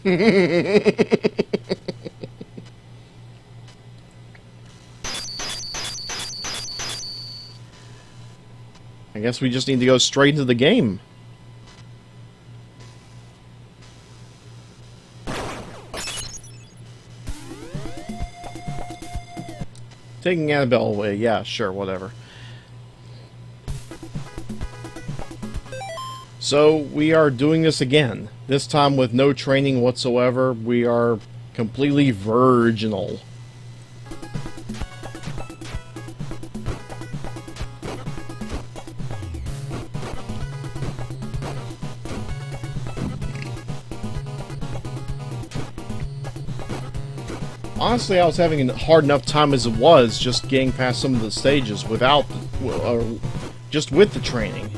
I guess we just need to go straight into the game. Taking Annabelle away, yeah, sure, whatever. So, we are doing this again. This time with no training whatsoever. We are completely virginal. Honestly, I was having a hard enough time as it was, just getting past some of the stages without, just with the training.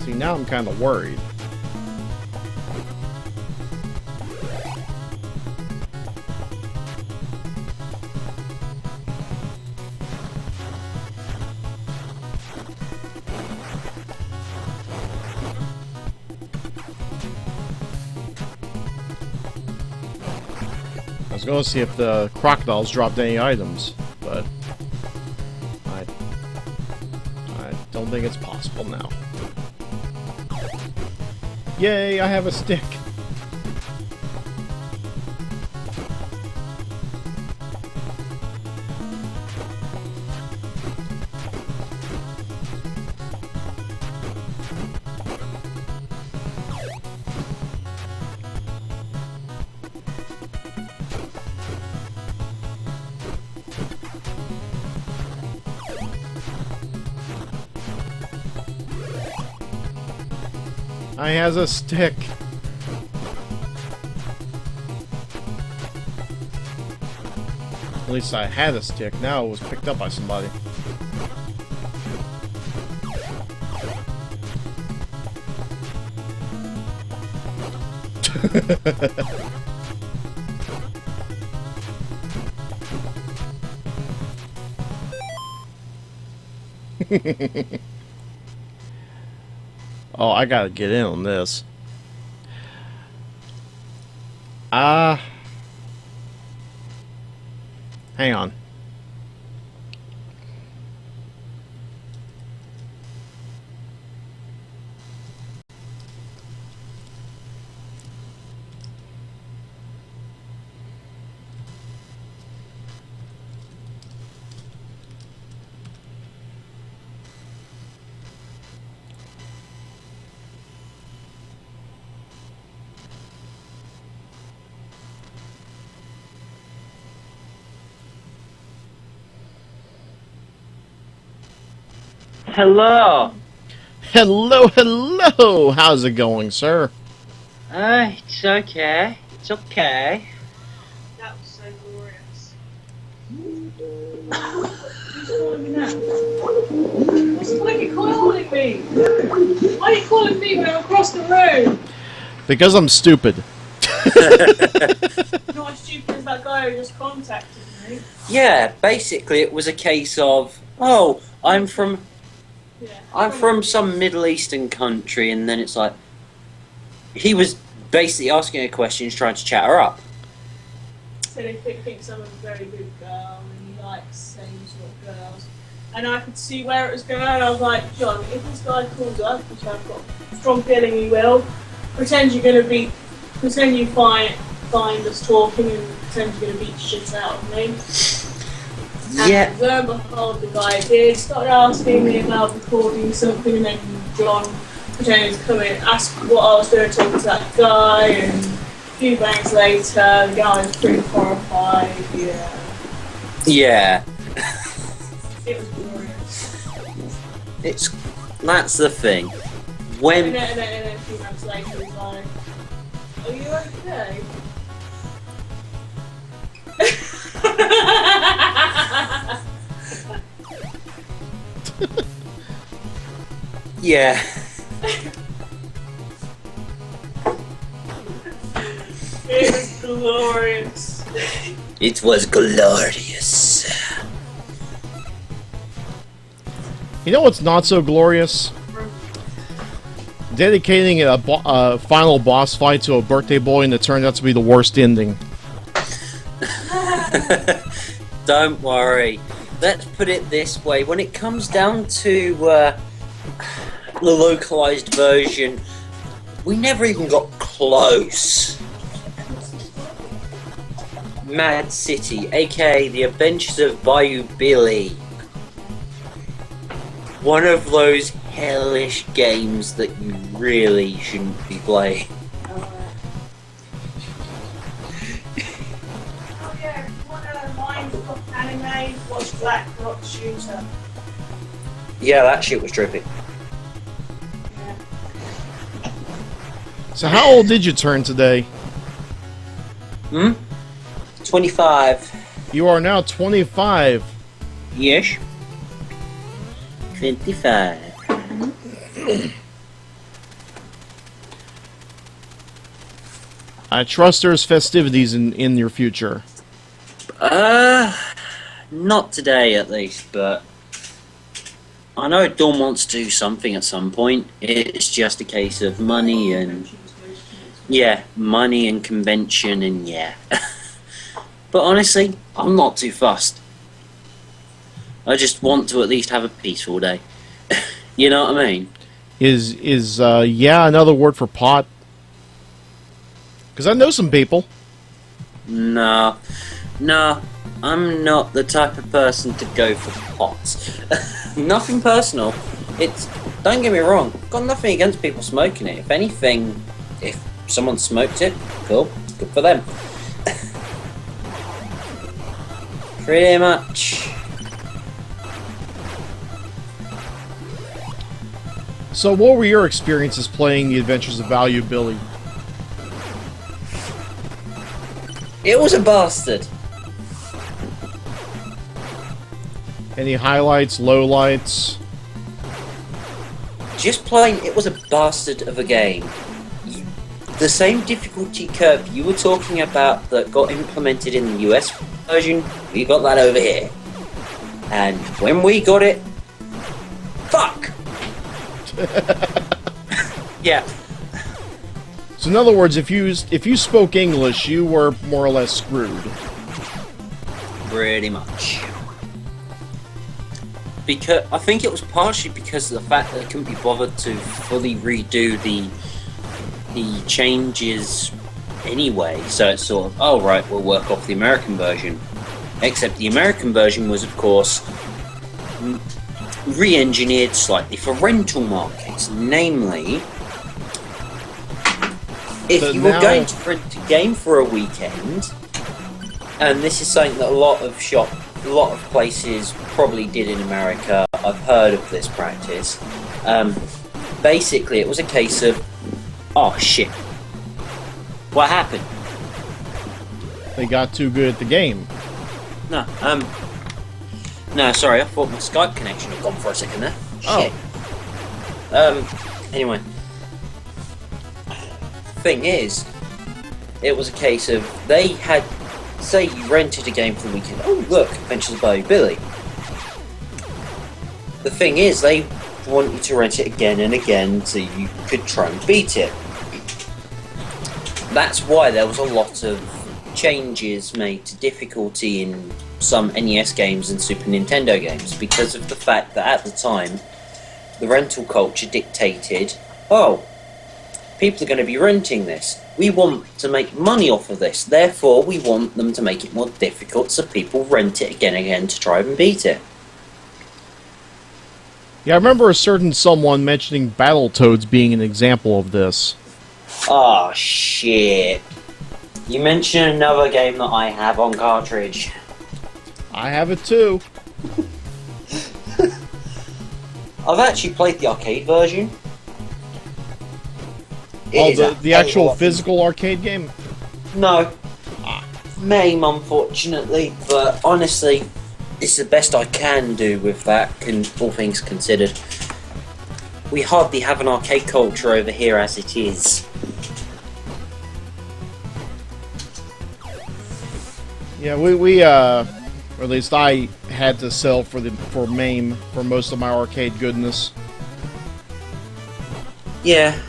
See, now I'm kind of worried. I was going to see if the crocodiles dropped any items, but I don't think it's possible now. Yay, I have a stick! I has a stick. At least I had a stick. Now it was picked up by somebody. Oh, I gotta get in on this. Hang on. Hello. Hello, hello! How's it going, sir? It's okay. It's okay. That was so glorious. Who's calling me now? Why are you calling me? Why are you calling me when I'm across the room? Because I'm stupid. Not as stupid as that guy who just contacted me. Yeah, basically it was a case of, oh, I'm from some Middle Eastern country, and then it's like, he was basically asking her questions, trying to chat her up. So they think I'm a very good girl, and he likes the same sort of girls. And I could see where it was going, and I was like, John, if this guy calls up, which I've got a strong feeling he will, pretend you find us talking, and pretend you're going to beat shit out of me. Yeah. And lo and behold, the guy did start asking me about recording something, and then John pretended to come in and ask what I was doing talking to that guy, and a few bangs later, the guy was pretty horrified, yeah. Yeah. It was glorious. That's the thing. When... And then a few months later, he was like, are you okay? Yeah. It was glorious. It was glorious. You know what's not so glorious? dedicating a final boss fight to a birthday boy, and it turned out to be the worst ending. Don't worry. Let's put it this way. When it comes down to the localized version, we never even got close. Mad City, aka The Adventures of Bayou Billy. One of those hellish games that you really shouldn't be playing. Oh yeah, if you want to mind anime, watch Black Rock Shooter. Yeah, that shit was trippy. Yeah. So how old did you turn today? 25. You are now 25. Yes. 25. I trust there's festivities in your future. Not today at least, but I know Dawn wants to do something at some point. It's just a case of money and money and convention and yeah. But honestly, I'm not too fussed. I just want to at least have a peaceful day. You know what I mean? Is another word for pot? Because I know some people. No, I'm not the type of person to go for pots. Nothing personal. Don't get me wrong, got nothing against people smoking it. If anything, if someone smoked it, cool, good for them. Pretty much. So what were your experiences playing The Adventures of Bayou Billy? It was a bastard. Any highlights, lowlights? Just plain, it was a bastard of a game. The same difficulty curve you were talking about that got implemented in the US version, we got that over here. And when we got it, fuck! Yeah. So in other words, if you spoke English, you were more or less screwed. Pretty much. Because I think it was partially because of the fact that they couldn't be bothered to fully redo the changes anyway. So it's sort of, oh right, we'll work off the American version. Except the American version was, of course, re-engineered slightly for rental markets. Namely, if you were going to rent a game for a weekend, and this is something that a lot of places probably did in America. I've heard of this practice. Basically, it was a case of, oh shit, what happened? They got too good at the game. No, sorry, I thought my Skype connection had gone for a second there. Shit. Anyway. Thing is, it was a case of, they had, say you rented a game for the weekend, oh look, Adventures of Bayou Billy. The thing is, they want you to rent it again and again so you could try and beat it. That's why there was a lot of changes made to difficulty in some NES games and Super Nintendo games, because of the fact that at the time, the rental culture dictated, oh, people are going to be renting this. We want to make money off of this. Therefore, we want them to make it more difficult so people rent it again and again to try and beat it. Yeah, I remember a certain someone mentioning Battletoads being an example of this. Oh, shit. You mentioned another game that I have on cartridge. I have it too. I've actually played the arcade version. The actual physical arcade game? No. MAME, unfortunately, but honestly, it's the best I can do with that, all things considered. We hardly have an arcade culture over here as it is. Yeah, we or at least I had to sell for MAME for most of my arcade goodness. Yeah.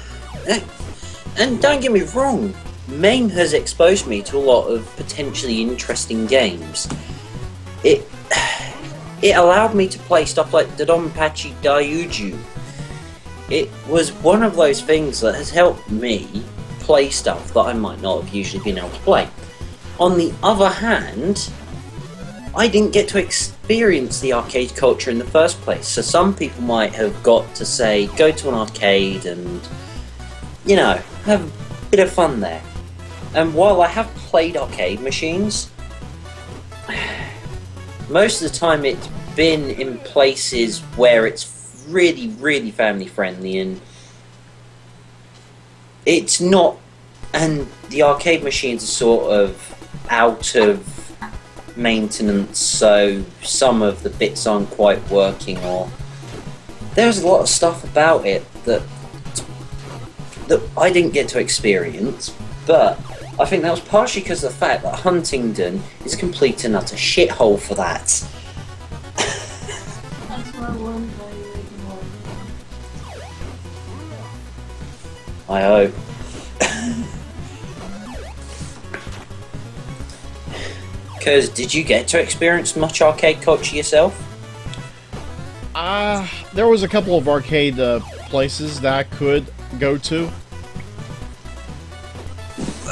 And don't get me wrong, MAME has exposed me to a lot of potentially interesting games. It allowed me to play stuff like Dodonpachi Daiyuju. It was one of those things that has helped me play stuff that I might not have usually been able to play. On the other hand, I didn't get to experience the arcade culture in the first place, so some people might have got to say, go to an arcade and, you know, have a bit of fun there. And while I have played arcade machines, most of the time it's been in places where it's really, really family friendly, and it's not, and the arcade machines are sort of out of maintenance, so some of the bits aren't quite working, or there's a lot of stuff about it that I didn't get to experience, but I think that was partially because of the fact that Huntingdon is a complete and utter shithole for that. That's my one I hope. Because did you get to experience much arcade culture yourself? There was a couple of arcade places that I could go to.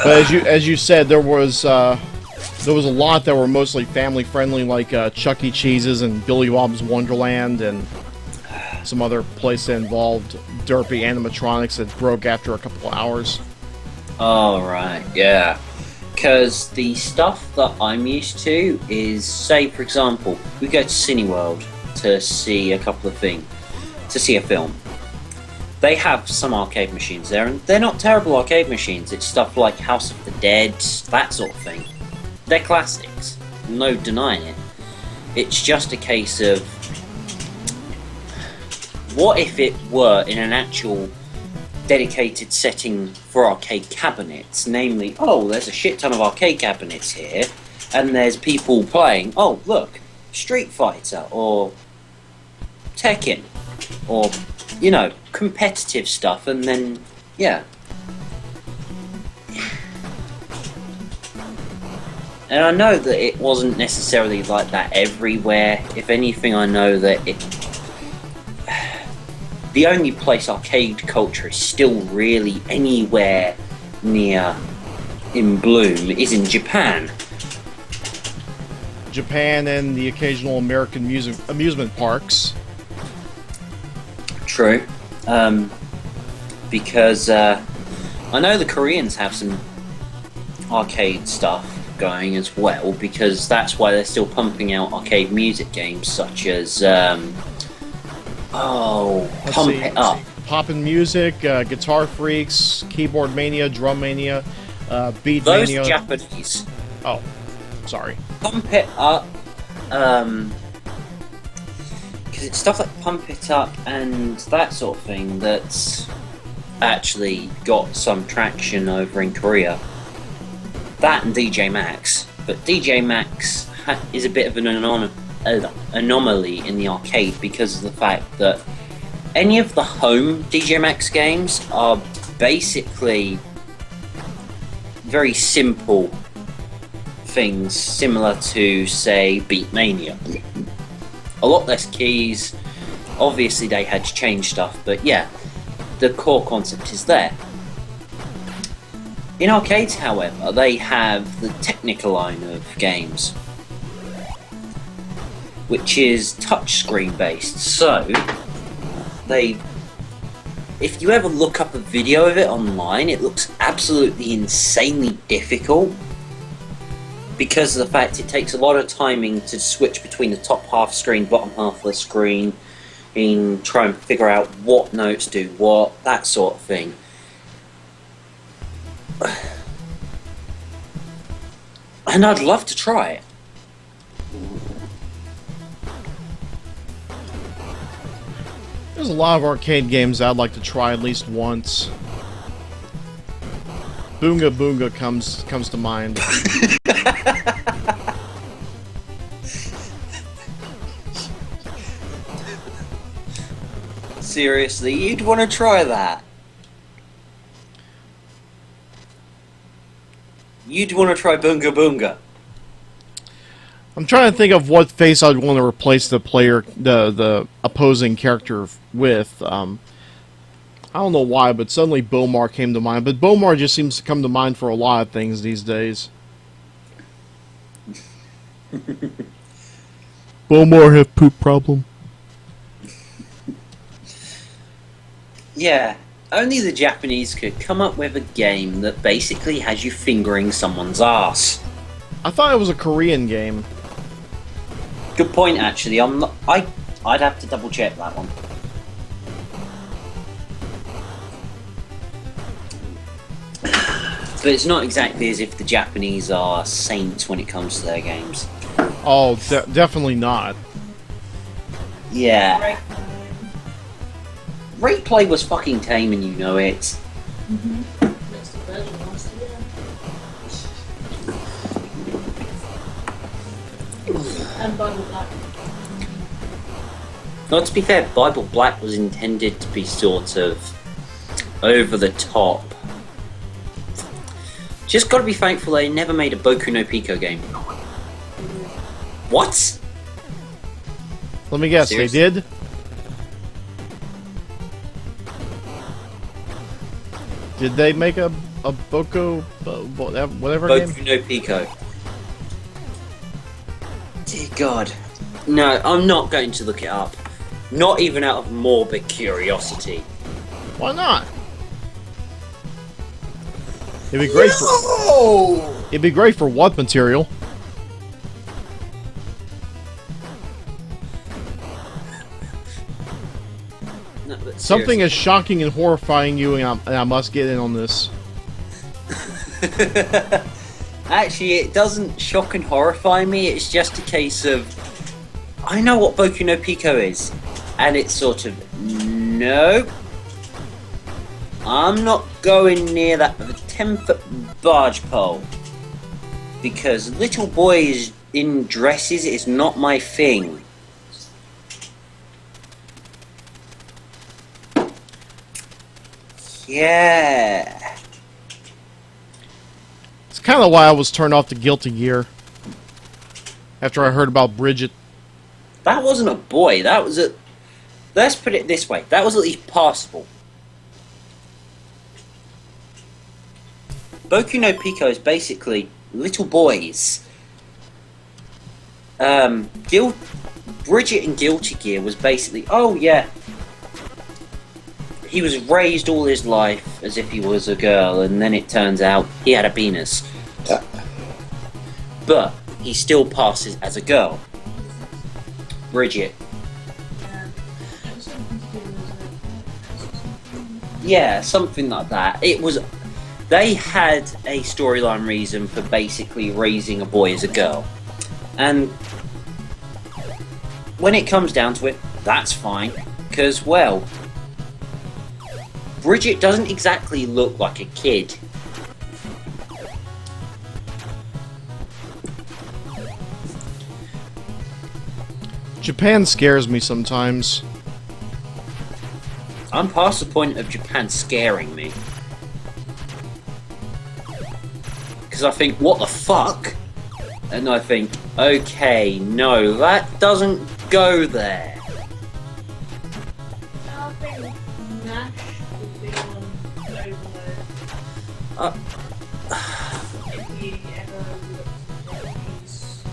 But as you said, there was a lot that were mostly family friendly, like Chuck E. Cheese's and Billy Bob's Wonderland, and some other place that involved derpy animatronics that broke after a couple of hours. Oh, right, yeah. Because the stuff that I'm used to is, say, for example, we go to Cineworld to see a couple of things, to see a film. They have some arcade machines there, and they're not terrible arcade machines. It's stuff like House of the Dead, that sort of thing. They're classics, no denying it. It's just a case of, what if it were in an actual dedicated setting for arcade cabinets? Namely, oh, there's a shit ton of arcade cabinets here, and there's people playing, oh, look, Street Fighter, or Tekken, or, you know, competitive stuff, and then, yeah. And I know that it wasn't necessarily like that everywhere. If anything, I know that the only place arcade culture is still really anywhere near in bloom is in Japan. Japan and the occasional American amusement parks. True. Because I know the Koreans have some arcade stuff going as well, because that's why they're still pumping out arcade music games such as Pump It Up. Poppin' Music, Guitar Freaks, Keyboard Mania, Drum Mania, Beat Those Mania. Japanese. Oh, sorry. Pump It Up, because it's stuff like Pump It Up and that sort of thing that's actually got some traction over in Korea. That and DJ Max, but DJ Max is a bit of an anomaly in the arcade because of the fact that any of the home DJ Max games are basically very simple things, similar to, say, Beat Mania. A lot less keys. Obviously they had to change stuff, but yeah, the core concept is there. In arcades, however, they have the Technical line of games, which is touchscreen based. So, if you ever look up a video of it online, it looks absolutely insanely difficult because of the fact it takes a lot of timing to switch between the top half screen, bottom half of the screen, and try and figure out what notes do what, that sort of thing. And I'd love to try it. There's a lot of arcade games I'd like to try at least once. Boonga Boonga comes to mind. Seriously, you'd want to try that? You'd want to try Boonga Boonga. I'm trying to think of what face I'd want to replace the opposing character with. I don't know why, but suddenly Bomar came to mind. But Bomar just seems to come to mind for a lot of things these days. Bomar have poop problem. Yeah, only the Japanese could come up with a game that basically has you fingering someone's ass. I thought it was a Korean game. Good point, actually. I'd have to double check that one. But it's not exactly as if the Japanese are saints when it comes to their games. Oh, definitely not. Yeah. Rate play was fucking tame and you know it. Next to Belgium last year. And Bible Black. Not to be fair, Bible Black was intended to be sort of over the top. Just gotta be thankful they never made a Boku no Pico game. What? Let me guess, Seriously? they did? Did they make a Boku, whatever game? Boku no Pico. Dear God. No, I'm not going to look it up. Not even out of morbid curiosity. Why not? It'd be great for. It'd be great for what material? No, but Something as shocking and horrifying you, and I must get in on this. Actually, it doesn't shock and horrify me. It's just a case of I know what Boku no Pico is, and it's sort of no. I'm not going near that with a 10-foot barge pole because little boys in dresses is not my thing. Yeah. It's kind of why I was turned off to Guilty Gear after I heard about Bridget. That wasn't a boy. That was a. Let's put it this way. That was at least passable. Boku no Pico is basically little boys. Bridget in Guilty Gear was basically, oh yeah, he was raised all his life as if he was a girl, and then it turns out he had a penis. But he still passes as a girl. Bridget. Yeah, something like that. It was. They had a storyline reason for basically raising a boy as a girl. And when it comes down to it, that's fine. Because, well, Bridget doesn't exactly look like a kid. Japan scares me sometimes. I'm past the point of Japan scaring me. Because I think, what the fuck? And I think, okay, no, that doesn't go there. I think Nash would be on Overload. If he ever looked at Japanese stuff.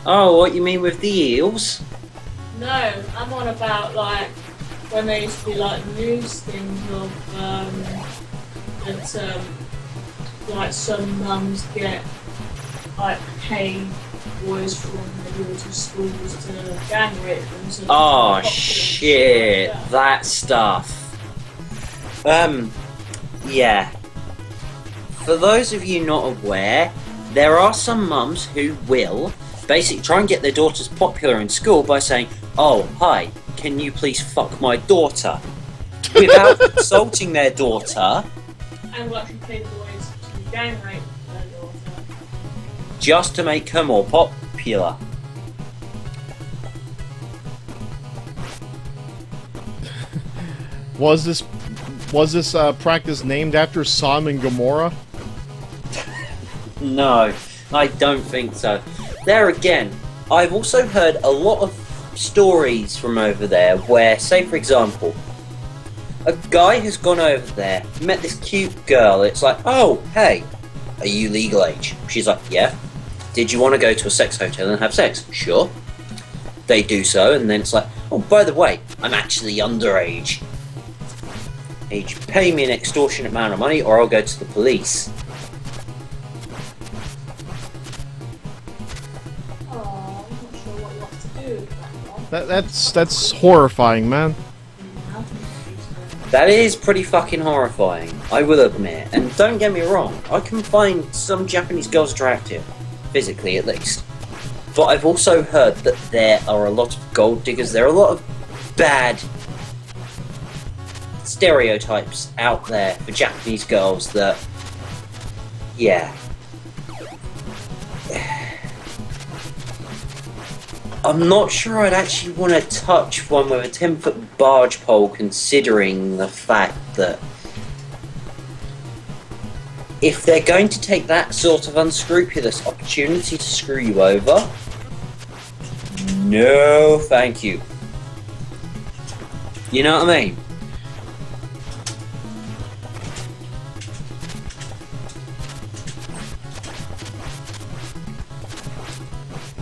Oh, what you mean with the eels? No, I'm on about like when there used to be like news things of that like some mums get like paid boys from their daughter's schools to gang rape them. So Oh shit, that stuff. Yeah. For those of you not aware, there are some mums who will basically try and get their daughters popular in school by saying, oh, hi, can you please fuck my daughter? Without consulting their daughter, And will actually pay the boys to gang rape their daughter. just to make her more popular. Was this practice named after Sodom and Gomorrah? No, I don't think so. There again, I've also heard a lot of stories from over there where, say for example, a guy has gone over there, met this cute girl, it's like, oh, hey, are you legal age? She's like, yeah. Did you want to go to a sex hotel and have sex? Sure. They do so, and then it's like, oh, by the way, I'm actually underage. You pay me an extortionate amount of money or I'll go to the police. Oh, I'm not sure what to do with that one. That's horrifying, man. That is pretty fucking horrifying, I will admit. And don't get me wrong, I can find some Japanese girls attractive, physically at least. But I've also heard that there are a lot of gold diggers, there are a lot of bad stereotypes out there for Japanese girls that, yeah. I'm not sure I'd actually want to touch one with a 10-foot barge pole, considering the fact that if they're going to take that sort of unscrupulous opportunity to screw you over, no thank you. You know what I mean?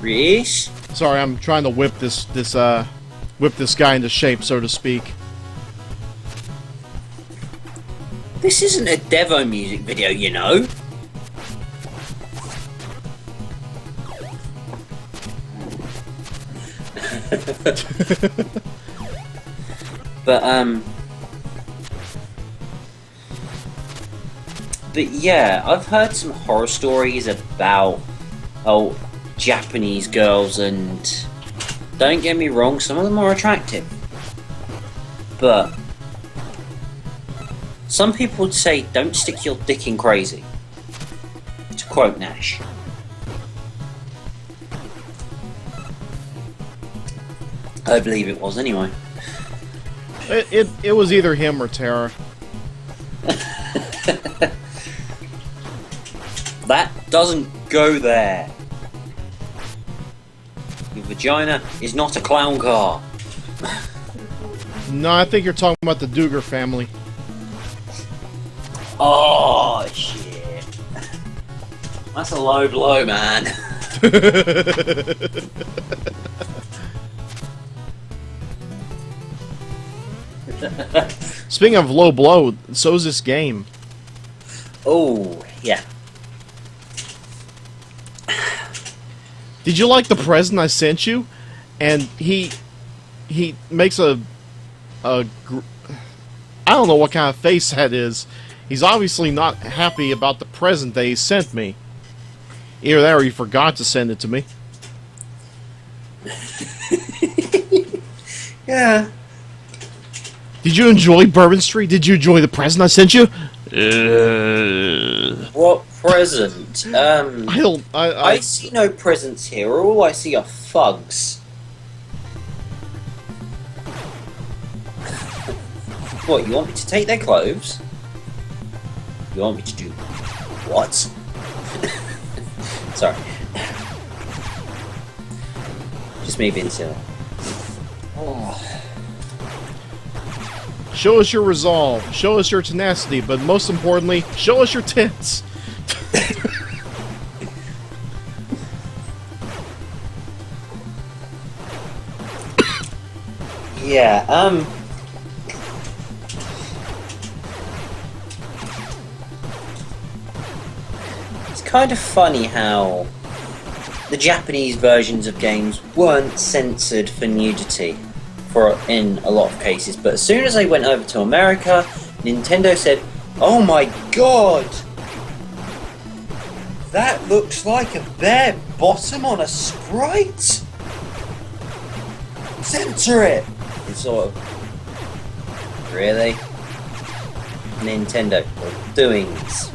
Reese? Sorry, I'm trying to whip this guy into shape, so to speak. This isn't a Devo music video, you know. But yeah, I've heard some horror stories about Japanese girls, and don't get me wrong, some of them are attractive. But some people would say, don't stick your dick in crazy. To quote Nash. I believe it was anyway. It was either him or Tara. That doesn't go there. Your vagina is not a clown car. No, I think you're talking about the Duger family. Oh, shit. That's a low blow, man. Speaking of low blow, so's this game. Oh, yeah. Did you like the present I sent you? And he makes I don't know what kind of face that is. He's obviously not happy about the present that he sent me. Either that or he forgot to send it to me. Yeah. Did you enjoy Bourbon Street? Did you enjoy the present I sent you? What present? I see no presents here. All I see are thugs. What, you want me to take their clothes? You want me to do what? Sorry. Just me being silly. Oh. Show us your resolve. Show us your tenacity. But most importantly, show us your tits. Yeah, it's kind of funny how the Japanese versions of games weren't censored for nudity in a lot of cases, but as soon as they went over to America, Nintendo said, "Oh my god! That looks like a bare bottom on a Sprite! Censor it!" And sort of, really? Nintendo, you're doing this.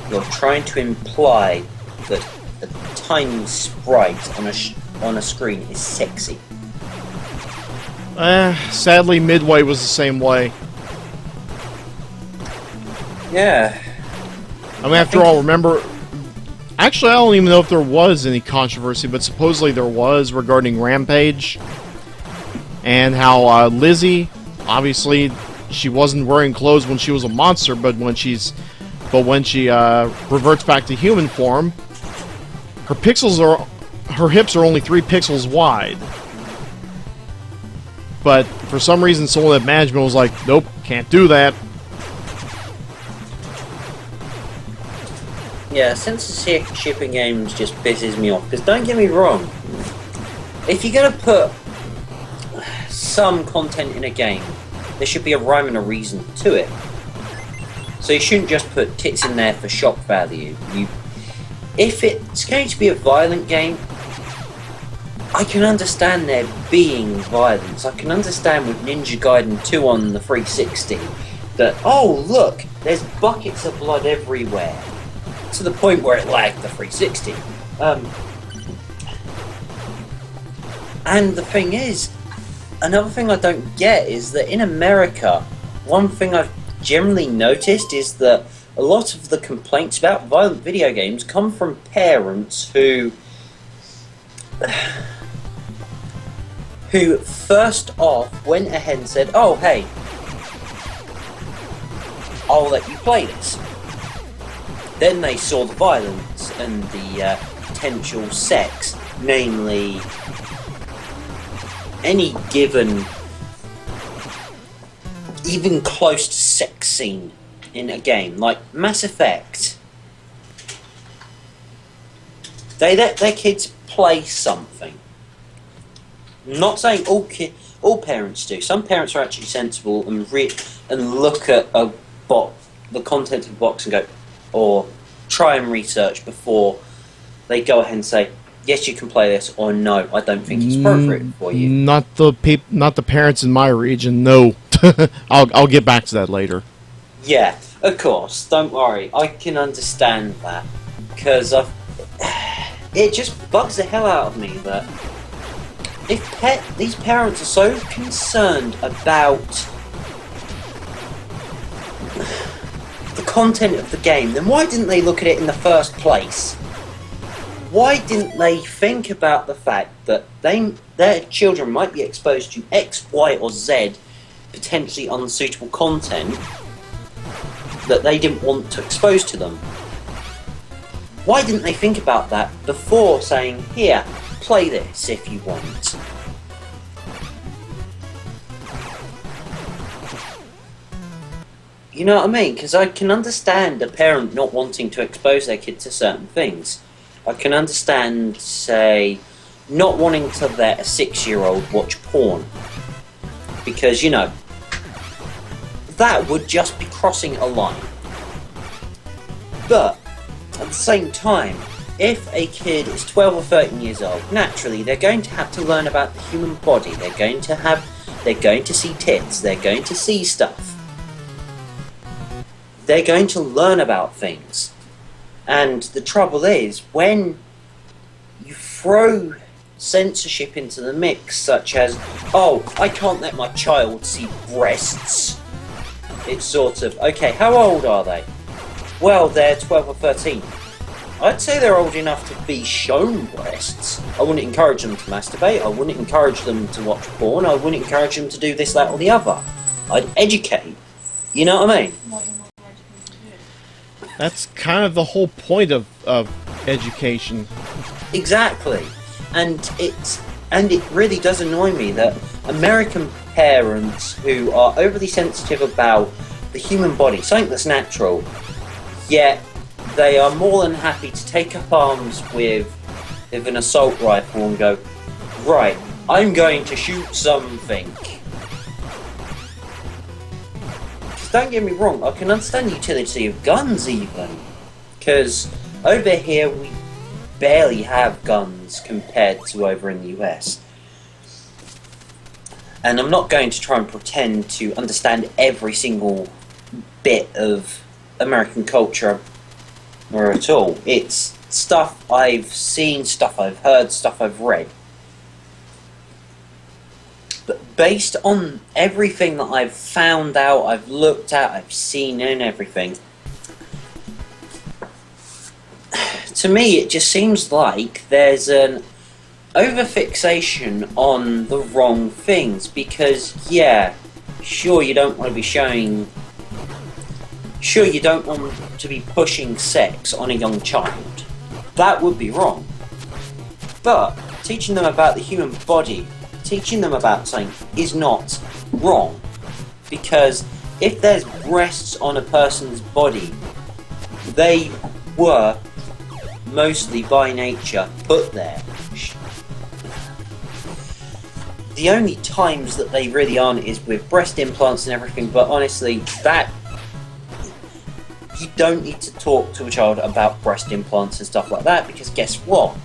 You're trying to imply that a tiny sprite on a screen is sexy. Sadly, Midway was the same way. Yeah. I mean, after all, remember Actually, I don't even know if there was any controversy, but supposedly there was regarding Rampage. And how Lizzie, obviously, she wasn't wearing clothes when she was a monster, but when she reverts back to human form, her hips are only 3 pixels wide. But for some reason, someone at management was like, "Nope, can't do that." Yeah, censorship in games just pisses me off. Because don't get me wrong, if you're gonna put some content in a game, there should be a rhyme and a reason to it. So you shouldn't just put tits in there for shock value. If it's going to be a violent game, I can understand there being violence. I can understand with Ninja Gaiden 2 on the 360 that, oh look, there's buckets of blood everywhere. To the point where it lagged the 360. And the thing is, another thing I don't get is that in America, one thing I've generally noticed is that a lot of the complaints about violent video games come from parents who first off went ahead and said, "Oh hey, I'll let you play this." Then they saw the violence and the potential sex, namely any given, even close to sex scene in a game, like Mass Effect. They let their kids play something. I'm not saying all parents do. Some parents are actually sensible and look at the content of the box and go, or try and research before they go ahead and say, yes, you can play this, or no, I don't think it's appropriate for you. Not the parents in my region. No, I'll get back to that later. Yeah, of course. Don't worry. I can understand that because it just bugs the hell out of me that if these parents are so concerned about the content of the game, then why didn't they look at it in the first place? Why didn't they think about the fact that their children might be exposed to X, Y, or Z potentially unsuitable content that they didn't want to expose to them? Why didn't they think about that before saying, here, play this if you want? You know what I mean? Because I can understand a parent not wanting to expose their kid to certain things. I can understand, say, not wanting to let a 6-year-old watch porn. Because, you know, that would just be crossing a line. But, at the same time, if a kid is 12 or 13 years old, naturally they're going to have to learn about the human body. They're going to see tits, they're going to see stuff. They're going to learn about things. And the trouble is, when you throw censorship into the mix, such as, oh, I can't let my child see breasts, it's sort of, okay, how old are they? Well, they're 12 or 13. I'd say they're old enough to be shown breasts. I wouldn't encourage them to masturbate, I wouldn't encourage them to watch porn, I wouldn't encourage them to do this, that, or the other. I'd educate. You know what I mean? That's kind of the whole point of education. Exactly. And it really does annoy me that American parents who are overly sensitive about the human body, something that's natural, yet they are more than happy to take up arms with an assault rifle and go, right, I'm going to shoot something. Don't get me wrong, I can understand the utility of guns even, because over here we barely have guns compared to over in the US. And I'm not going to try and pretend to understand every single bit of American culture or at all. It's stuff I've seen, stuff I've heard, stuff I've read. But based on everything that I've found out, I've looked at, I've seen and everything, to me, it just seems like there's an overfixation on the wrong things. Because, yeah, sure, you don't want to be showing. Sure, you don't want to be pushing sex on a young child. That would be wrong. But teaching them about the human body, teaching them about something is not wrong. Because if there's breasts on a person's body, they were mostly by nature put there. The only times that they really aren't is with breast implants and everything, but honestly, that you don't need to talk to a child about breast implants and stuff like that, because guess what?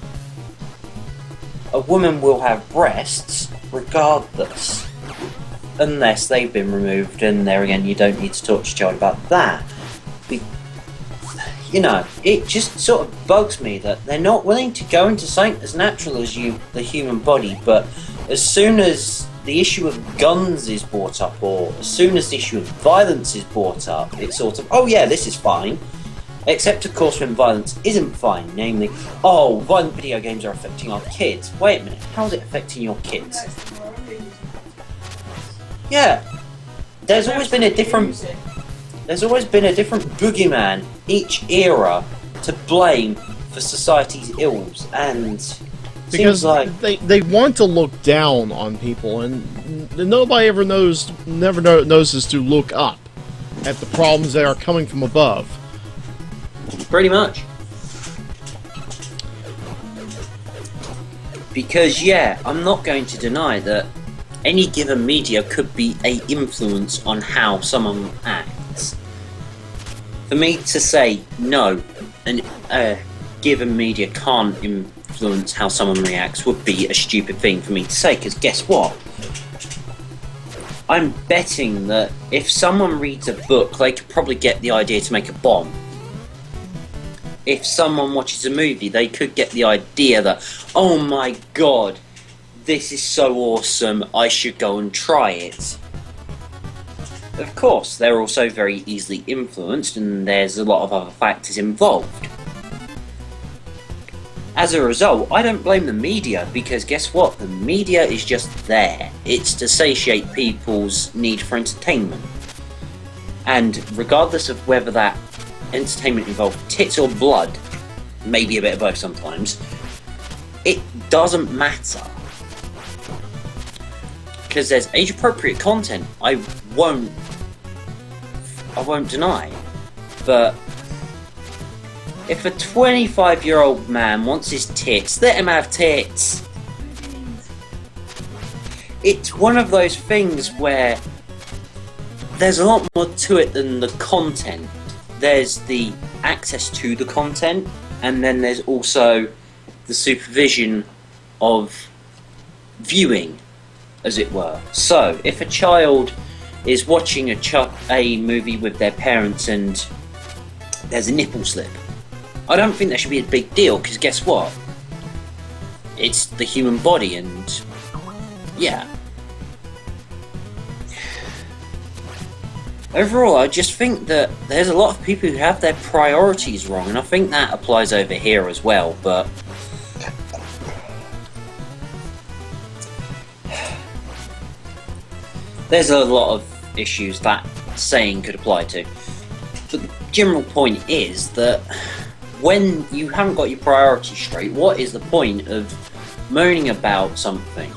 A woman will have breasts regardless, unless they've been removed, and there again, you don't need to talk to your child about that. You know, it just sort of bugs me that they're not willing to go into something as natural as the human body, but as soon as the issue of guns is brought up, or as soon as the issue of violence is brought up, it's sort of, oh yeah, this is fine. Except, of course, when violence isn't fine, namely, oh, violent video games are affecting our kids. Wait a minute, how's it affecting your kids? Yeah, there's always been a different boogeyman each era to blame for society's ills, and because seems like they want to look down on people, and nobody ever knows to look up at the problems that are coming from above. pretty much. Because yeah, I'm not going to deny that any given media could be a influence on how someone acts. For me to say no, and given media can't influence how someone reacts would be a stupid thing for me to say, because guess what? I'm betting that if someone reads a book, they could probably get the idea to make a bomb. If someone watches a movie, they could get the idea that, oh my god, this is so awesome, I should go and try it. Of course, they're also very easily influenced, and there's a lot of other factors involved. As a result, I don't blame the media, because guess what? The media is just there. It's to satiate people's need for entertainment. And regardless of whether that entertainment involved tits or blood, maybe a bit of both sometimes, it doesn't matter. Because there's age-appropriate content, I won't deny. But if a 25-year-old man wants his tits, let him have tits. It's one of those things where there's a lot more to it than the content. There's the access to the content, and then there's also the supervision of viewing, as it were. So, if a child is watching a movie with their parents and there's a nipple slip, I don't think that should be a big deal, because guess what? It's the human body, and yeah. Overall, I just think that there's a lot of people who have their priorities wrong, and I think that applies over here as well, but there's a lot of issues that saying could apply to. But the general point is that when you haven't got your priorities straight, what is the point of moaning about something?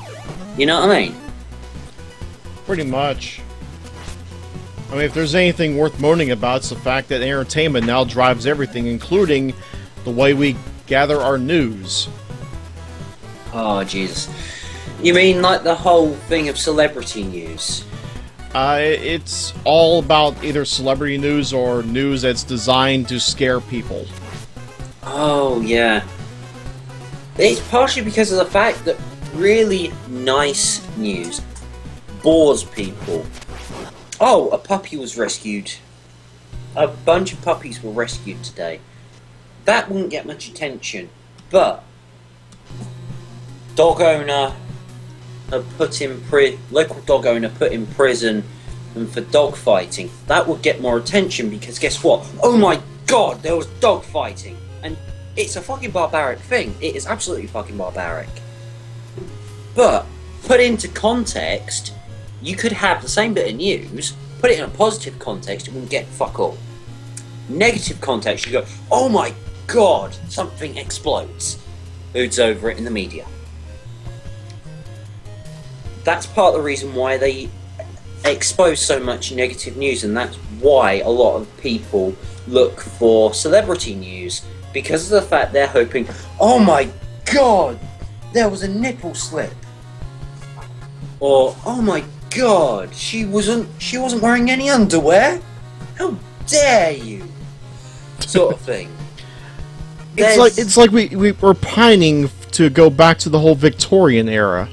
You know what I mean? Pretty much. I mean, if there's anything worth moaning about, it's the fact that entertainment now drives everything, including the way we gather our news. Oh, Jesus. You mean like the whole thing of celebrity news? It's all about either celebrity news or news that's designed to scare people. Oh, yeah. It's partially because of the fact that really nice news bores people. Oh, a puppy was rescued. A bunch of puppies were rescued today. That wouldn't get much attention, but dog owner local dog owner put in prison and for dog fighting. That would get more attention, because guess what? Oh my god, there was dog fighting, and It's a fucking barbaric thing. It is absolutely fucking barbaric. But, put into context, you could have the same bit of news, put it in a positive context, it wouldn't get fuck all. Negative context, you go, oh my god, something explodes. Who's over it in the media. That's part of the reason why they expose so much negative news, and that's why a lot of people look for celebrity news, because of the fact they're hoping, oh my god, there was a nipple slip, or oh my god, she wasn't wearing any underwear, how dare you, sort of thing. It's like we're pining to go back to the whole Victorian era.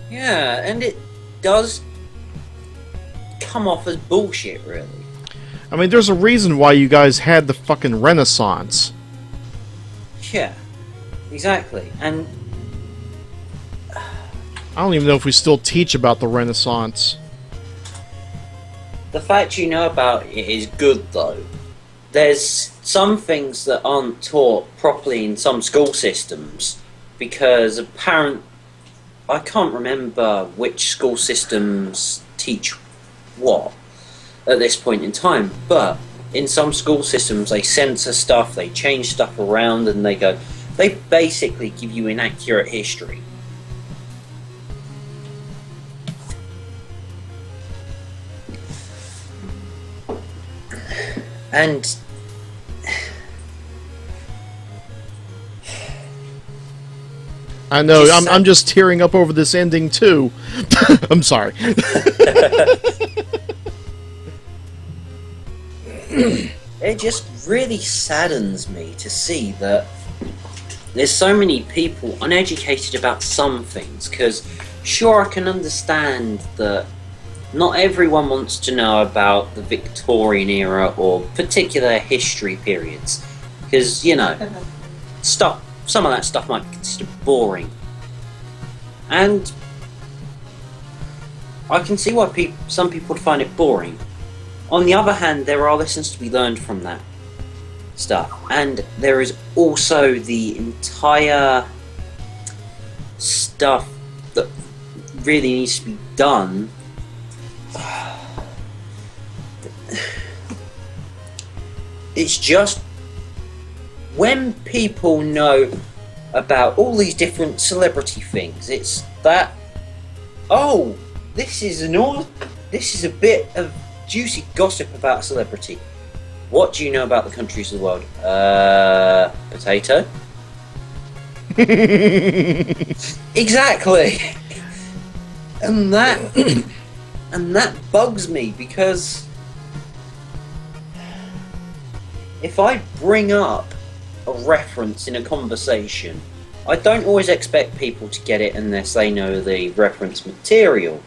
Yeah, and it does come off as bullshit, really. I mean, there's a reason why you guys had the fucking Renaissance. Yeah, exactly. And I don't even know if we still teach about the Renaissance. the fact you know about it is good, though. There's some things that aren't taught properly in some school systems, because I can't remember which school systems teach what at this point in time, but in some school systems they censor stuff, they change stuff around, and they basically give you inaccurate history. And I know, I'm just tearing up over this ending too. I'm sorry. it just really saddens me to see that there's so many people uneducated about some things, because sure, I can understand that not everyone wants to know about the Victorian era or particular history periods, because, you know, some of that stuff might be considered boring. And I can see why some people would find it boring. On the other hand, there are lessons to be learned from that stuff. And there is also the entire stuff that really needs to be done. It's just when people know about all these different celebrity things, it's that, oh, this is a bit of juicy gossip about a celebrity. What do you know about the countries of the world? Potato? Exactly. And that bugs me, because if I bring up a reference in a conversation, I don't always expect people to get it unless they know the reference material.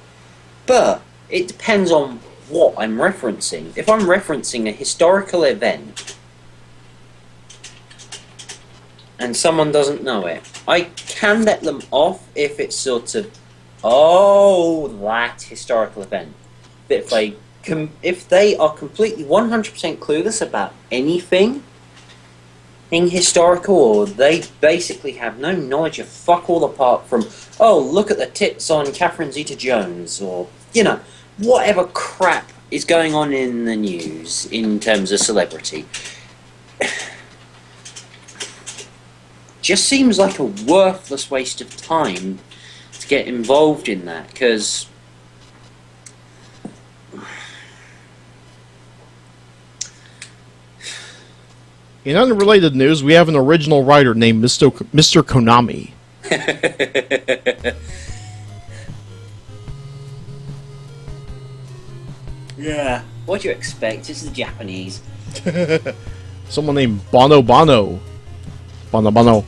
But it depends on what I'm referencing. If I'm referencing a historical event and someone doesn't know it, I can let them off if it's sort of, oh, that historical event. But if they are completely 100% clueless about anything in historical, or they basically have no knowledge of fuck all apart from, oh, look at the tits on Catherine Zeta-Jones, or, you know, whatever crap is going on in the news in terms of celebrity, just seems like a worthless waste of time to get involved in that, because in unrelated news, we have an original writer named Mr. Konami. Yeah. What do you expect? It's the Japanese. Someone named Bono Bono. Bono Bono.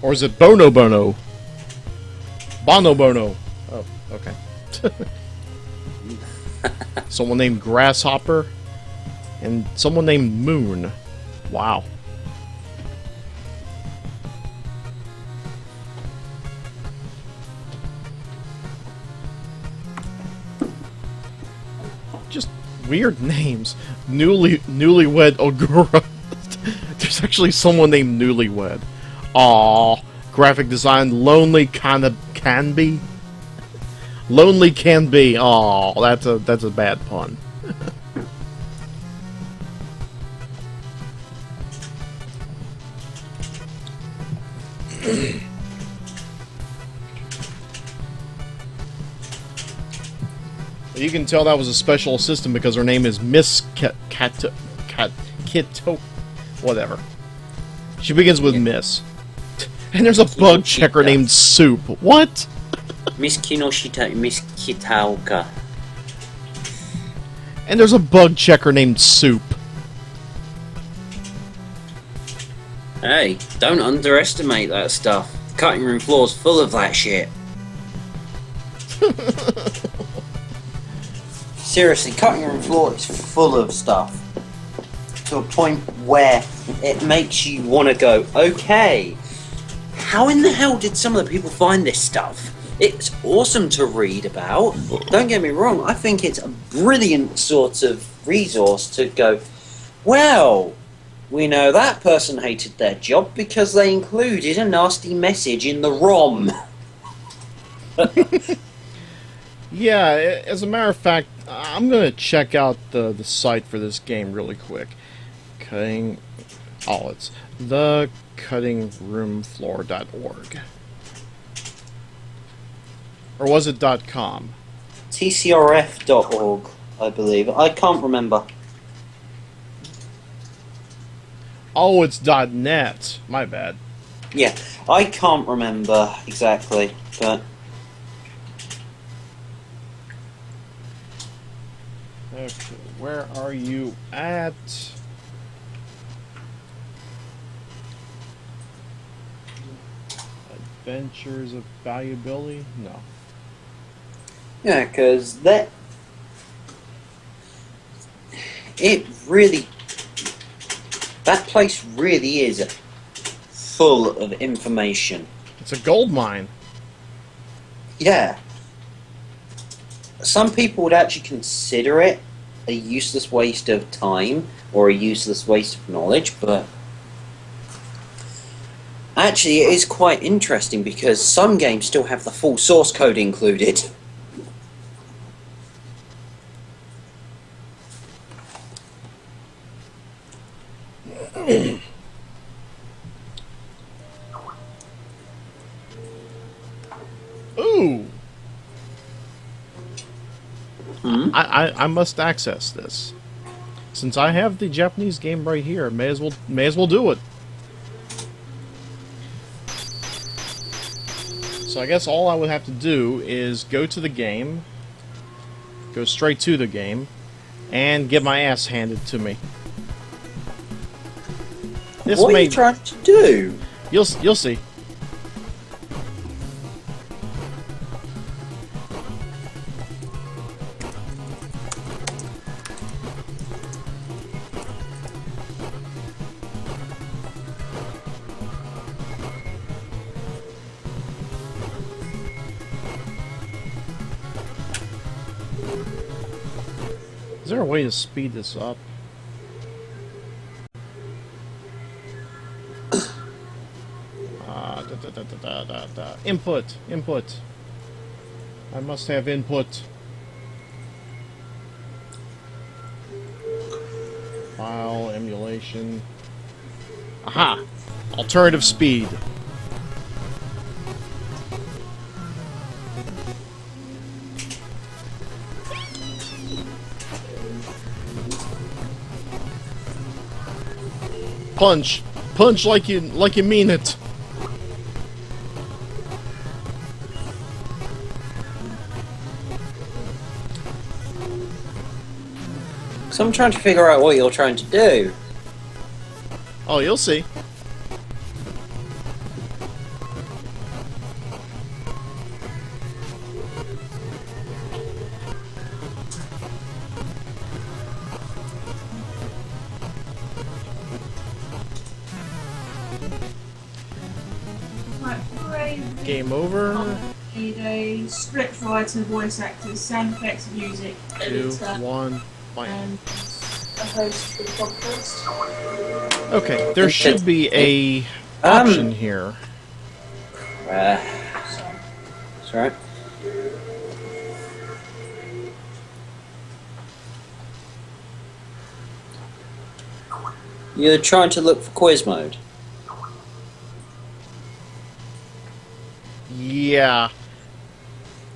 Or is it Bono Bono? Bono Bono. Oh, okay. Someone named Grasshopper. And someone named Moon. Wow. Just weird names. Newlywed Ogura. There's actually someone named Newlywed. Aww. Graphic design, lonely kinda can be. Lonely can be. Aww, that's a bad pun. You can tell that was a special assistant because her name is Miss Kito. Whatever. She begins with Miss. And there's a bug checker named Soup. What? Miss Kinoshita, Miss Kitaoka. And there's a bug checker named Soup. Hey, don't underestimate that stuff. The cutting room floor's full of that shit. Seriously, cutting room floor is full of stuff. To a point where it makes you want to go, okay, how in the hell did some of the people find this stuff? It's awesome to read about. Don't get me wrong, I think it's a brilliant sort of resource to go, well, we know that person hated their job because they included a nasty message in the ROM. Yeah, as a matter of fact, I'm gonna check out the site for this game really quick. It's thecuttingroomfloor.org. Or was it .com? tcrf.org, I believe. I can't remember. Oh, it's .net. My bad. Yeah, I can't remember exactly, but... Okay, where are you at? Adventures of Valuability? No. Yeah, because that... It really... That place really is full of information. It's a gold mine. Yeah. Some people would actually consider it a useless waste of time or a useless waste of knowledge, but actually it is quite interesting because some games still have the full source code included. Ooh! Hmm? I must access this. Since I have the Japanese game right here, may as well do it. So I guess all I would have to do is go to the game, go straight to the game, and get my ass handed to me. This What are you trying to do? You'll see. Is there a way to speed this up? Input. I must have input. File, emulation. Aha! Alternative speed. Punch! Punch like you mean it! So I'm trying to figure out what you're trying to do. Oh, you'll see. Game over. Need a script writer, voice actors, sound effects, music, 2, editor, 1, bam. and host for the podcast. Okay, there should be a option here. Sorry. You're trying to look for quiz mode. Yeah.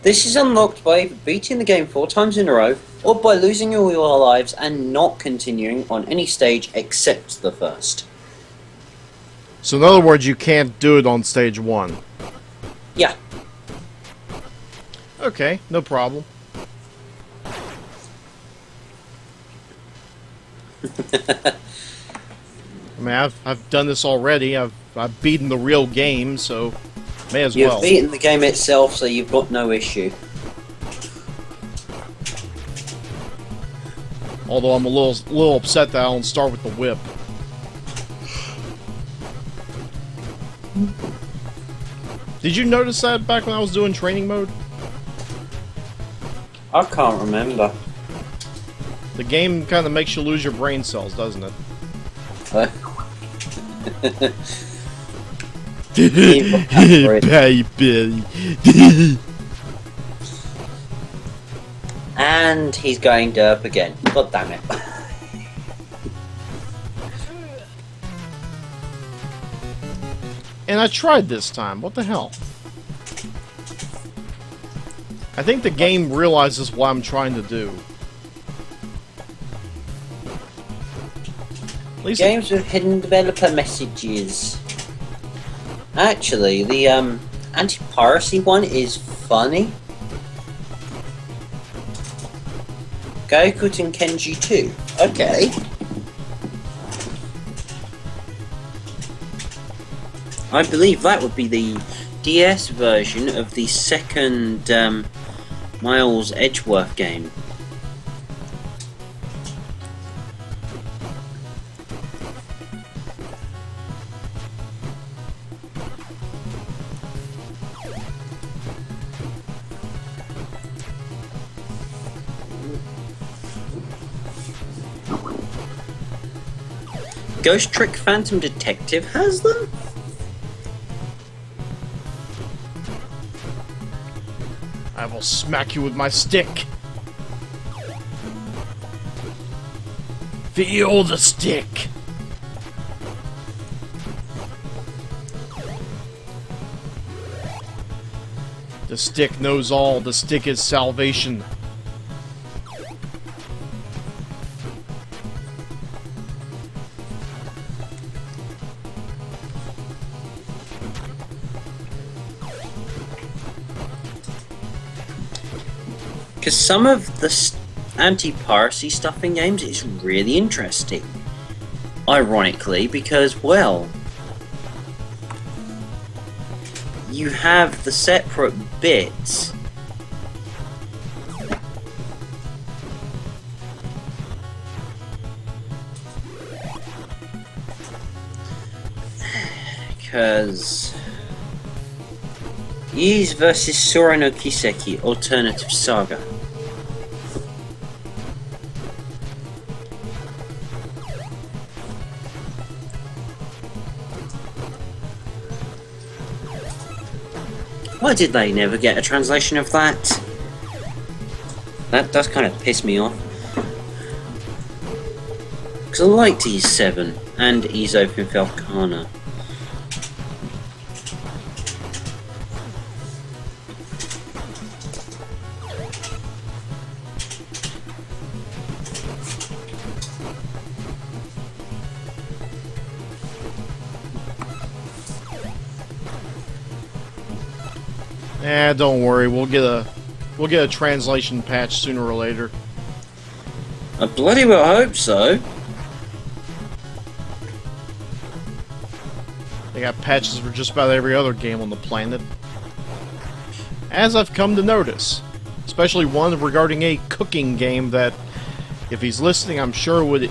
This is unlocked by either beating the game 4 times in a row, or by losing all your lives and not continuing on any stage except the first. So in other words, you can't do it on stage 1. Yeah. Okay, no problem. I mean, I've done this already. I've beaten the real game, so may as well. You've beaten the game itself, so you've got no issue. Although I'm a little upset that I don't start with the whip. Did you notice that back when I was doing training mode? I can't remember. The game kind of makes you lose your brain cells, doesn't it? Baby. And he's going derp again. God damn it. And I tried this time. What the hell? I think the game realizes what I'm trying to do. At least Games with hidden developer messages. Actually, the anti-piracy one is funny. Gaikut and Kenji 2. Okay. I believe that would be the DS version of the second Miles Edgeworth game. Ghost Trick Phantom Detective has them? I will smack you with my stick. Feel the stick. The stick knows all. The stick is salvation. Because some of the anti-piracy stuff in games is really interesting. Ironically, because, well, you have the separate bits. Because Ys versus Sora no Kiseki Alternative Saga. Why did they never get a translation of that? That does kind of piss me off. Because I liked Ys 7 and Ys Open Falcana. Don't worry, we'll get a translation patch sooner or later. I bloody well hope so. They got patches for just about every other game on the planet. As I've come to notice, especially one regarding a cooking game that, if he's listening, I'm sure would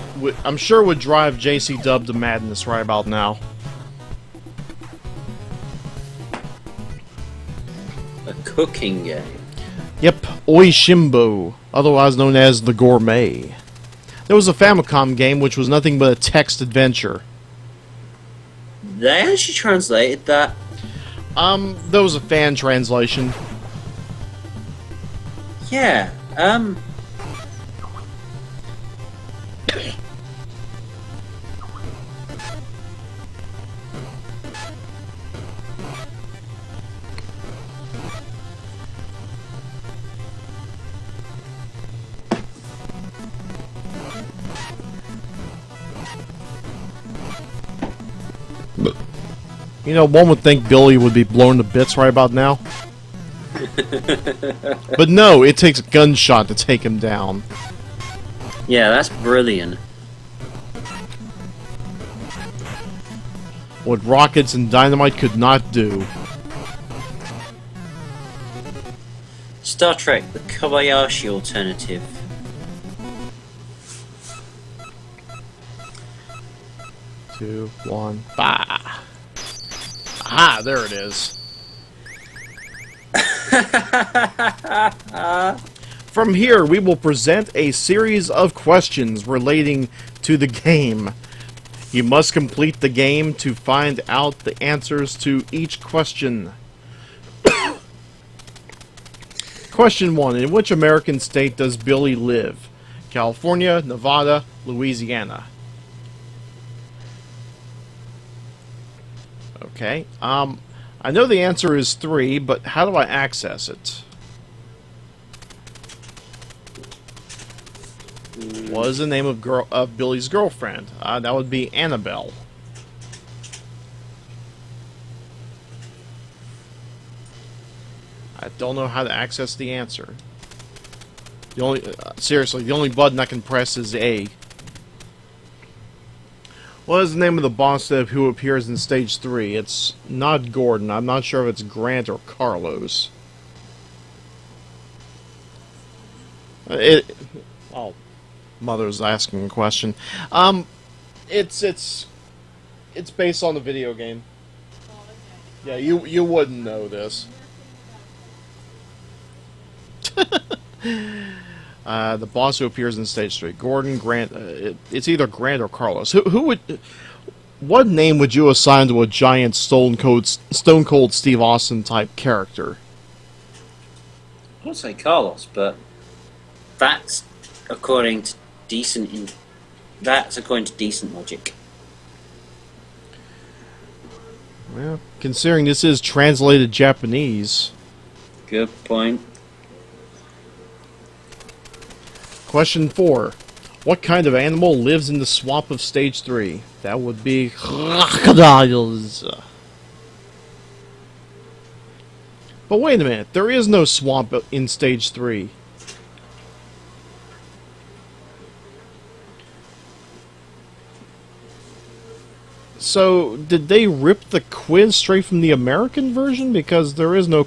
drive JC Dub to madness right about now. Cooking game. Yep, Oishimbo, otherwise known as the Gourmet. There was a Famicom game which was nothing but a text adventure. They actually translated that. There was a fan translation. Yeah. You know, one would think Billy would be blown to bits right about now. But no, it takes a gunshot to take him down. Yeah, that's brilliant. What rockets and dynamite could not do. Star Trek, the Kobayashi alternative. Two, one, bah! Ah, there it is. From here, we will present a series of questions relating to the game. You must complete the game to find out the answers to each question. Question 1. In which American state does Billy live? California, Nevada, Louisiana. Okay. I know the answer is 3, but how do I access it? What is the name of Billy's girlfriend? That would be Annabelle. I don't know how to access the answer. The only seriously, the only button I can press is A. What is the name of the boss who appears in Stage 3? It's not Gordon. I'm not sure if it's Grant or Carlos. Oh, Mother's asking a question. It's based on the video game. Yeah, you wouldn't know this. The boss who appears in Stage 3. Gordon, Grant, it's either Grant or Carlos. Who would... What name would you assign to a giant Stone Cold Steve Austin type character? I would say Carlos, but that's according to decent logic. Well, considering this is translated Japanese. Good point. Question 4. What kind of animal lives in the swamp of Stage 3? That would be crocodiles. But wait a minute, there is no swamp in Stage 3. So, did they rip the quiz straight from the American version? Because there is no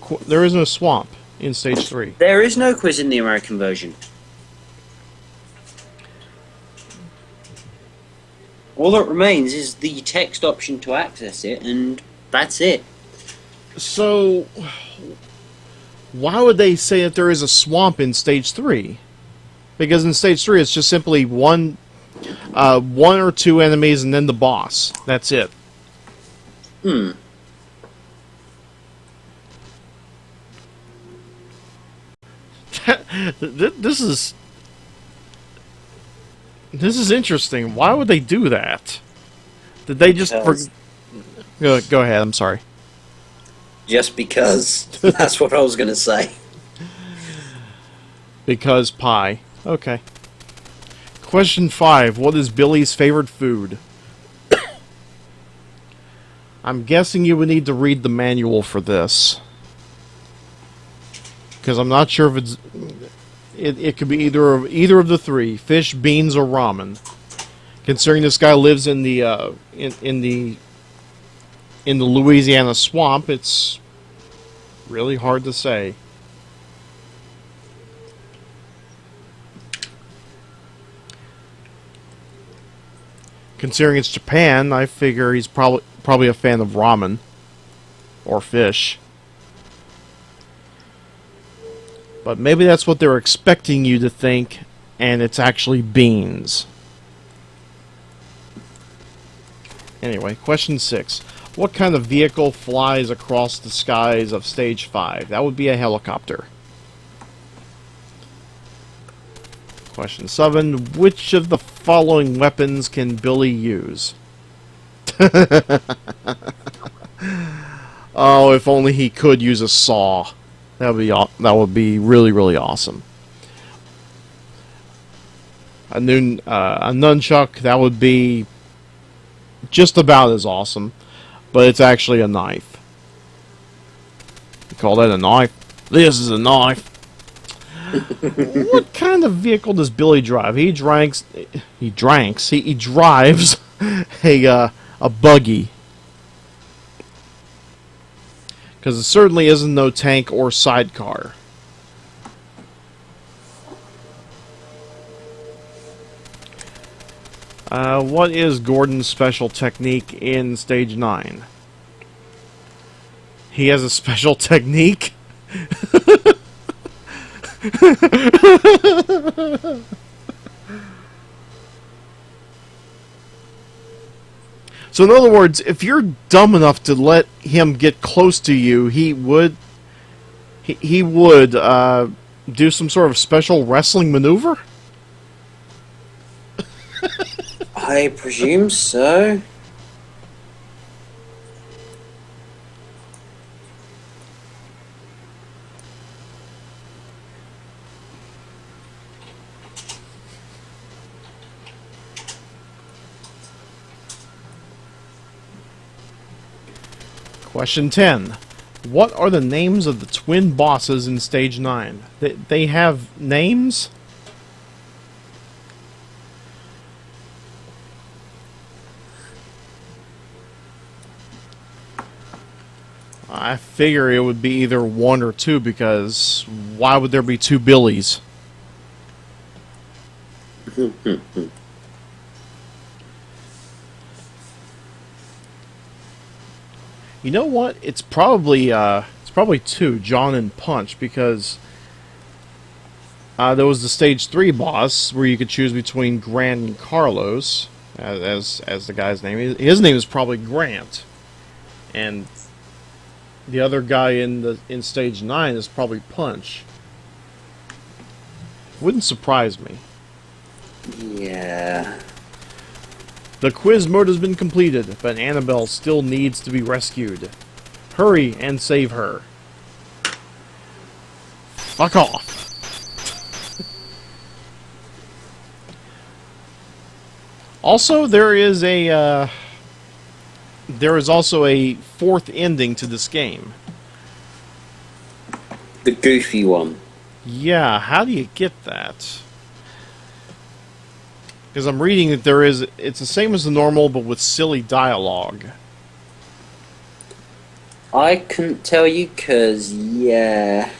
swamp in Stage 3. There is no quiz in the American version. All that remains is the text option to access it, and that's it. So, why would they say that there is a swamp in Stage 3? Because in Stage 3 it's just simply one or two enemies and then the boss. That's it. This is interesting. Why would they do that? Did they just... Go ahead, I'm sorry. Just because. That's what I was going to say. Because pie. Okay. Question 5. What is Billy's favorite food? I'm guessing you would need to read the manual for this. Because I'm not sure if it's... It could be either of the three: fish, beans, or ramen. Considering this guy lives in the in the Louisiana swamp, it's really hard to say. Considering it's Japan, I figure he's probably a fan of ramen or fish. But maybe that's what they're expecting you to think and it's actually beans. Anyway, question 6. What kind of vehicle flies across the skies of Stage 5? That would be a helicopter. Question 7. Which of the following weapons can Billy use? Oh, if only he could use a saw. That would be really, really awesome. A nunchuck, that would be just about as awesome, but it's actually a knife. You call that a knife? This is a knife. What kind of vehicle does Billy drive? He drives a buggy. Because it certainly isn't no tank or sidecar. What is Gordon's special technique in Stage 9? He has a special technique? So in other words, if you're dumb enough to let him get close to you, he would do some sort of special wrestling maneuver? I presume so. Question 10. What are the names of the twin bosses in Stage 9? They have names? I figure it would be either 1 or 2, because why would there be 2 Billies? You know what? It's probably 2, John and Punch, because there was the Stage 3 boss where you could choose between Grant and Carlos, as the guy's name. His name is probably Grant, and the other guy in Stage 9 is probably Punch. Wouldn't surprise me. Yeah. The quiz mode has been completed, but Annabelle still needs to be rescued. Hurry and save her. Fuck off. Also, there is also a 4th ending to this game. The goofy one. Yeah, how do you get that? Because I'm reading that it's the same as the normal, but with silly dialogue. I couldn't tell you, cause yeah.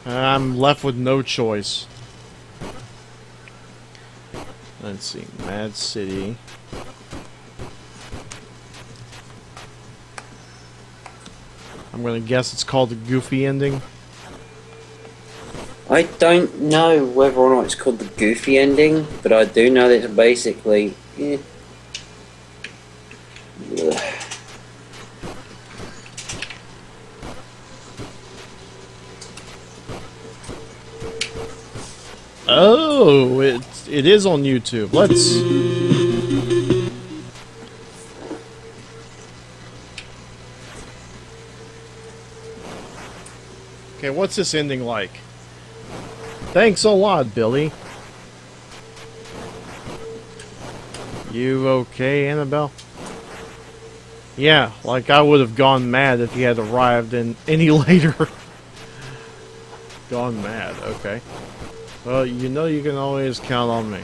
I'm left with no choice. Let's see, Mad City. I'm gonna guess it's called the Goofy ending. I don't know whether or not it's called the goofy ending, but I do know that it's basically. Ugh. Oh, it is on YouTube. Let's. Okay, what's this ending like? Thanks a lot, Billy. You okay, Annabelle? Yeah, like I would have gone mad if he had arrived any later. Gone mad, okay. Well, you know you can always count on me.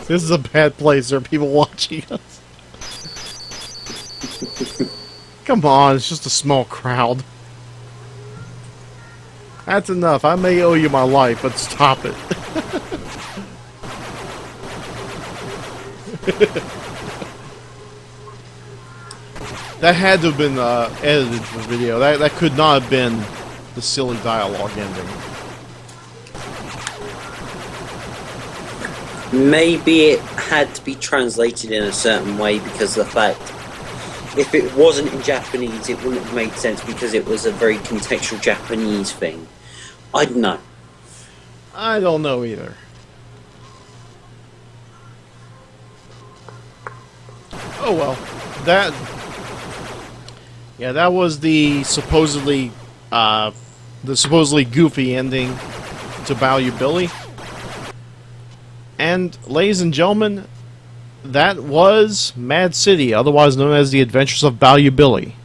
This is a bad place. There are people watching us. Come on, it's just a small crowd. That's enough. I may owe you my life, but stop it. That had to have been edited for video. That could not have been the silly dialogue ending. Maybe it had to be translated in a certain way because of the fact if it wasn't in Japanese, it wouldn't have made sense because it was a very contextual Japanese thing. I don't know. I don't know either. Oh well, that was the supposedly goofy ending to Bayou Billy. And ladies and gentlemen, that was Mad City, otherwise known as The Adventures of Bayou Billy.